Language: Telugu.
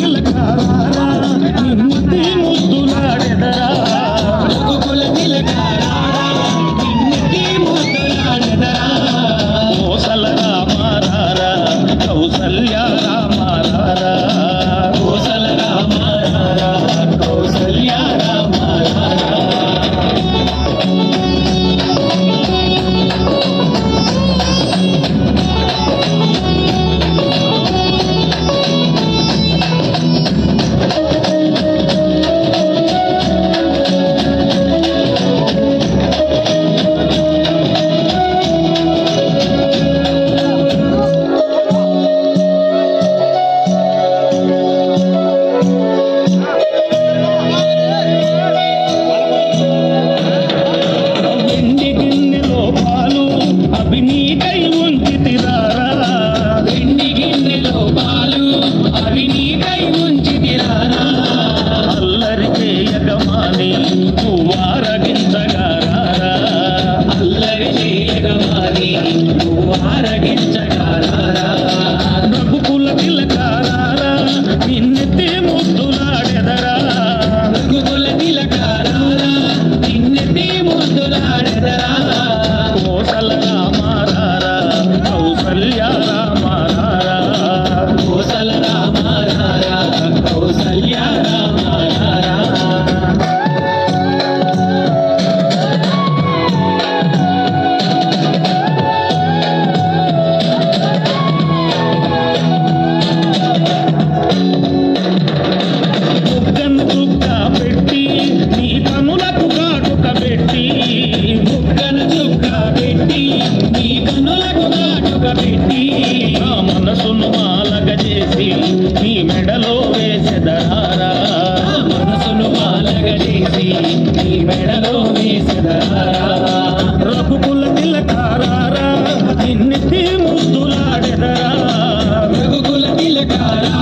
తిలకారా నిన్నిటి ముద్దులాడెదరా రఘుకుల తిలకారా నిన్నిటి ముద్దులాడెదరా కోసల రామారారా కౌసల్య రామారారా కోసల రామారారా కౌసల్య రామారారా రఘుకుల తిలకారా నిన్నెత్తి ముద్దులాడెదరా రఘుకుల తిలకారా నిన్నెత్తి ముద్దులాడెదరా కోసల రామారారా కౌసల్య రామారారా కోసల రామారారా కౌసల్య రామారారా మనసును మాలగ చేసి నీ మెడలో వేసెదరారా మనసును మాలగ చేసి నీ మెడలో వేసెదరారా రఘుకుల తిలకారా నిన్నెత్తి ముద్దులాడెదరా రఘుకుల తిలకారా